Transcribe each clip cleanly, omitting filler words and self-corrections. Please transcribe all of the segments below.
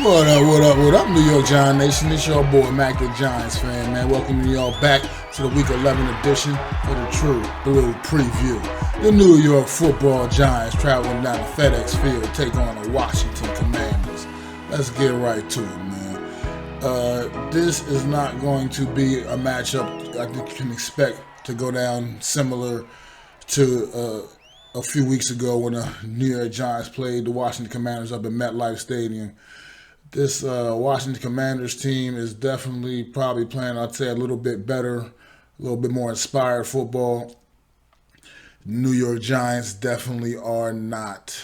What up, New York Giant Nation? It's your boy, MacDaGiantsFan, man. Welcoming y'all back to the Week 11 edition for the True Blue Preview. The New York Football Giants traveling down to FedEx Field to take on the Washington Commanders. Let's get right to it, man. This is not going to be a matchup I think you can expect to go down similar to a few weeks ago when the New York Giants played the Washington Commanders up at MetLife Stadium. This Washington Commanders team is definitely probably playing, I'd say, a little bit better, a little bit more inspired football. New York Giants definitely are not.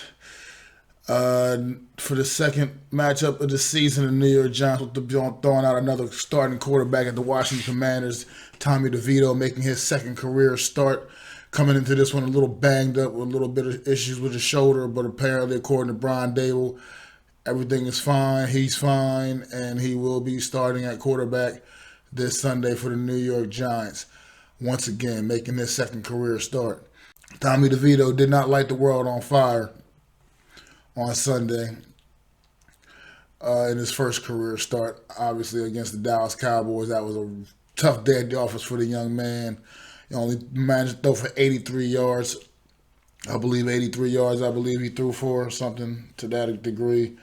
For the second matchup of the season, the New York Giants will be throwing out another starting quarterback at the Washington Commanders, Tommy DeVito, making his second career start. Coming into this one a little banged up with a little bit of issues with his shoulder, but apparently, according to Brian Dable, everything is fine. He's fine, and he will be starting at quarterback this Sunday for the New York Giants. Once again, making his second career start. Tommy DeVito did not light the world on fire on Sunday in his first career start, obviously against the Dallas Cowboys. That was a tough day at the office for the young man. He only managed to throw for 83 yards. I believe 83 yards, he threw for, something to that degree.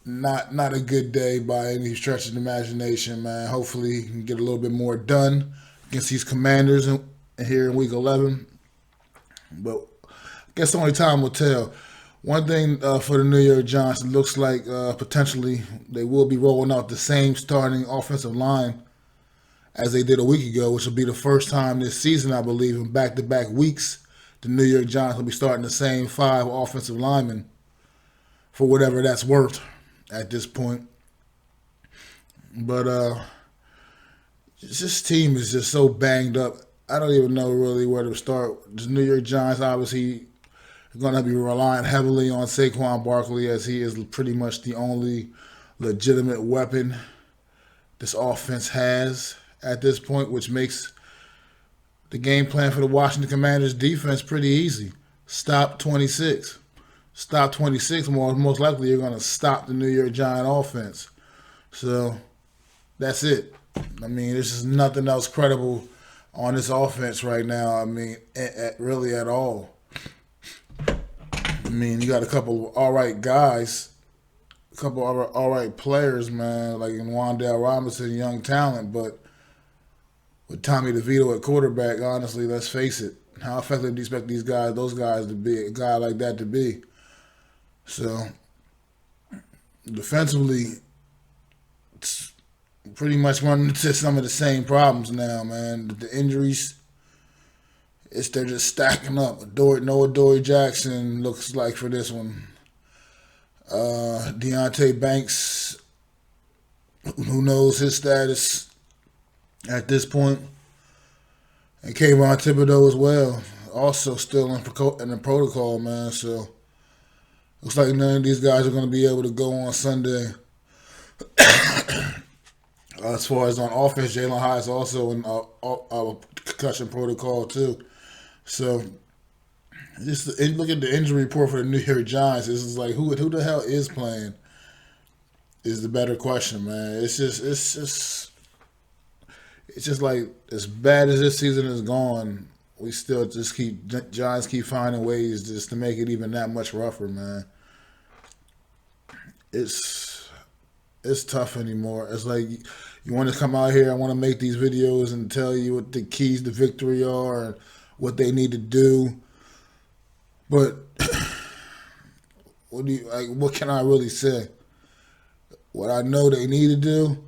Not a good day by any stretch of the imagination, man. Hopefully he can get a little bit more done against these Commanders here in Week 11. But I guess only time will tell. One thing for the New York Giants, it looks like potentially they will be rolling out the same starting offensive line as they did a week ago, which will be the first time this season, I believe, in back-to-back weeks, the New York Giants will be starting the same 5 offensive linemen for whatever that's worth at this point. But this team is just so banged up. I don't even know really where to start. The New York Giants obviously are going to be relying heavily on Saquon Barkley, as he is pretty much the only legitimate weapon this offense has at this point, which makes the game plan for the Washington Commanders defense pretty easy. Stop 26. Stop 26, most likely you're going to stop the New York Giant offense. So that's it. I mean, there's just nothing else credible on this offense right now. I mean, really at all. I mean, you got a couple of all right guys, a couple of all right players, man, like in Wan'Dale Robinson, young talent, but with Tommy DeVito at quarterback, honestly, let's face it, how effective do you expect those guys to be, a guy like that to be? So, defensively, it's pretty much running into some of the same problems now, man. The injuries, they're just stacking up. Noah Dory Jackson looks like for this one. Deontay Banks, who knows his status at this point. And Kayvon Thibodeau as well, also still in the protocol, man. So, looks like none of these guys are going to be able to go on Sunday. As far as on offense, Jalen Hyatt is also in a concussion protocol too. So, just look at the injury report for the New York Giants. This is like who the hell is playing is the better question, man. It's just like as bad as this season is gone, we still just Giants keep finding ways just to make it even that much rougher, man. It's tough anymore. It's like you want to come out here, I want to make these videos and tell you what the keys to victory are and what they need to do. But what can I really say? What I know they need to do,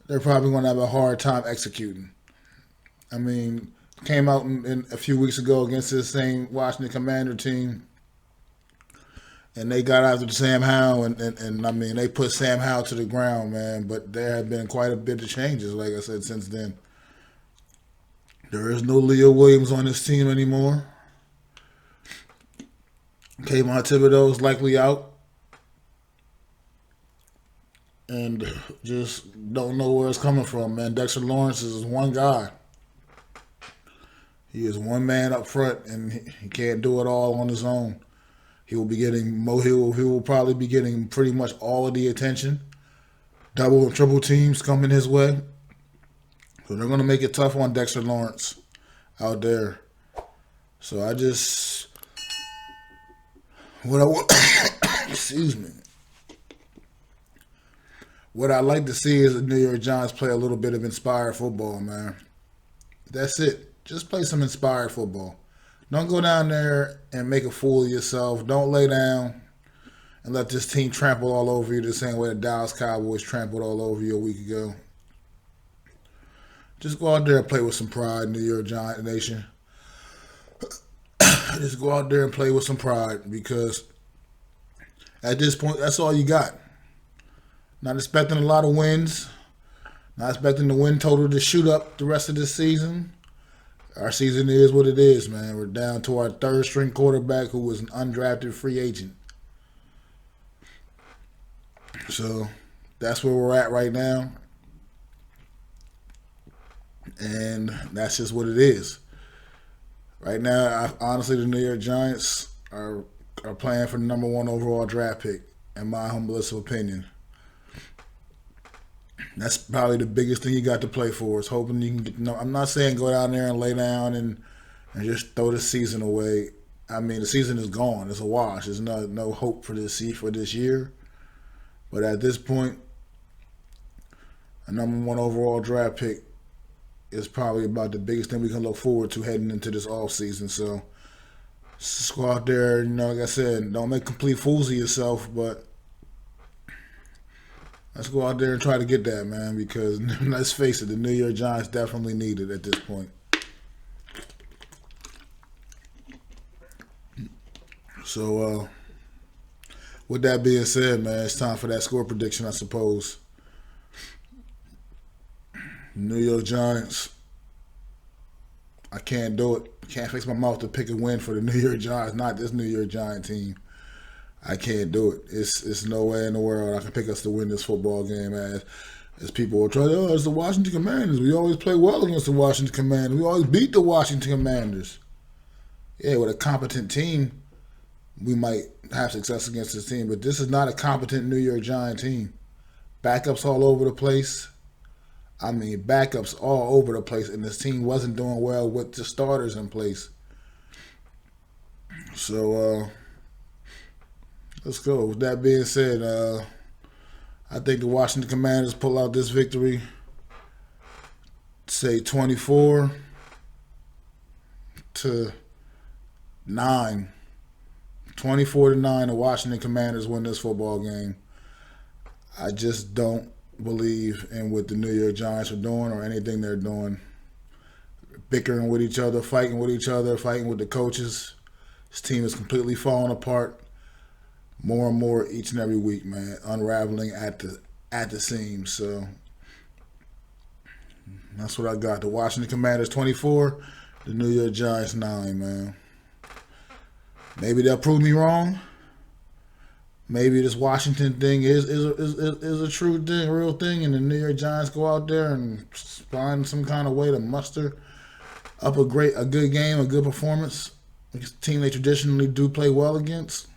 they're probably going to have a hard time executing. I mean, came out in a few weeks ago against this same Washington Commander team, and they got after Sam Howell, and I mean, they put Sam Howell to the ground, man. But there have been quite a bit of changes, like I said, since then. There is no Leo Williams on this team anymore. Kayvon Thibodeau is likely out. And just don't know where it's coming from, man. Dexter Lawrence is one guy. He is one man up front, and he can't do it all on his own. He will be getting he will probably be getting pretty much all of the attention. Double and triple teams coming his way. So they're going to make it tough on Dexter Lawrence out there. So I just excuse me. What I like to see is the New York Giants play a little bit of inspired football, man. That's it. Just play some inspired football. Don't go down there and make a fool of yourself. Don't lay down and let this team trample all over you the same way the Dallas Cowboys trampled all over you a week ago. Just go out there and play with some pride, New York Giant Nation. Just go out there and play with some pride, because at this point, that's all you got. Not expecting a lot of wins. Not expecting the win total to shoot up the rest of this season. Our season is what it is, man. We're down to our third string quarterback, who was an undrafted free agent. So that's where we're at right now. And that's just what it is. Right now, honestly, the New York Giants are playing for the number 1 overall draft pick, in my humblest opinion. That's probably the biggest thing you got to play for, is hoping you can get. No, I'm not saying go down there and lay down and just throw the season away. I mean, the season is gone. It's a wash. There's no hope for this year. But at this point, a number 1 overall draft pick is probably about the biggest thing we can look forward to heading into this offseason. So just go out there, like I said, don't make complete fools of yourself, but let's go out there and try to get that, man, because let's face it, the New York Giants definitely need it at this point. So, with that being said, man, it's time for that score prediction, I suppose. New York Giants, I can't do it. I can't fix my mouth to pick a win for the New York Giants, not this New York Giant team. I can't do it. It's no way in the world I can pick us to win this football game, as people will try to, it's the Washington Commanders. We always play well against the Washington Commanders. We always beat the Washington Commanders. Yeah, with a competent team, we might have success against this team, but this is not a competent New York Giant team. Backups all over the place. I mean, backups all over the place, and this team wasn't doing well with the starters in place. So, let's go. With that being said, I think the Washington Commanders pull out this victory, say 24-9. 24-9, the Washington Commanders win this football game. I just don't believe in what the New York Giants are doing or anything they're doing. Bickering with each other, fighting with the coaches. This team is completely falling apart more and more each and every week, man. Unraveling at the seams. So that's what I got. The Washington Commanders 24, the New York Giants 9, man. Maybe they'll prove me wrong. Maybe this Washington thing is a true thing, real thing, and the New York Giants go out there and find some kind of way to muster up a good game, a good performance. It's a team they traditionally do play well against,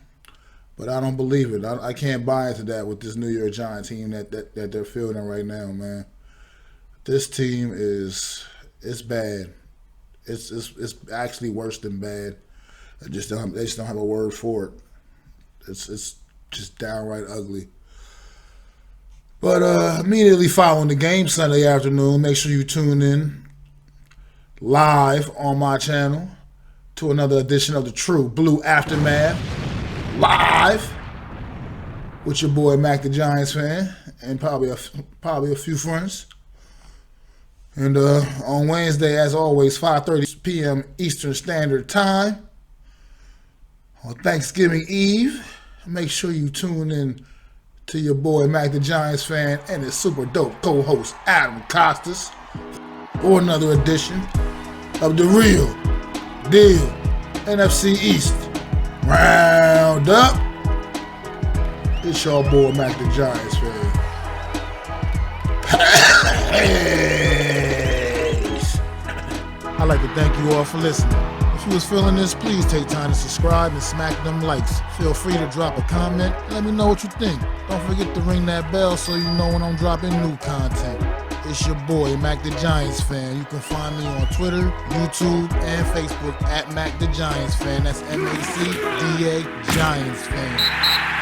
but I don't believe it. I can't buy into that with this New York Giants team that they're fielding right now, man. This team it's bad. It's actually worse than bad. They just don't have a word for it. It's just downright ugly. But immediately following the game Sunday afternoon, make sure you tune in live on my channel to another edition of the True Blue Aftermath, live with your boy MacDaGiantsFan and probably a few friends. And on Wednesday, as always, 5:30 p.m. Eastern Standard Time. On Thanksgiving Eve, make sure you tune in to your boy MacDaGiantsFan and his super dope co-host Adam Costas for another edition of the Real Deal NFC East Roundup. It's your boy MacDaGiantsFan. I'd like to thank you all for listening. If you was feeling this, please take time to subscribe and smack them likes. Feel free to drop a comment. Let me know what you think. Don't forget to ring that bell so you know when I'm dropping new content. It's your boy, MacDaGiantsFan. You can find me on Twitter, YouTube, and Facebook at MacDaGiantsFan. That's MacDA Giants Fan.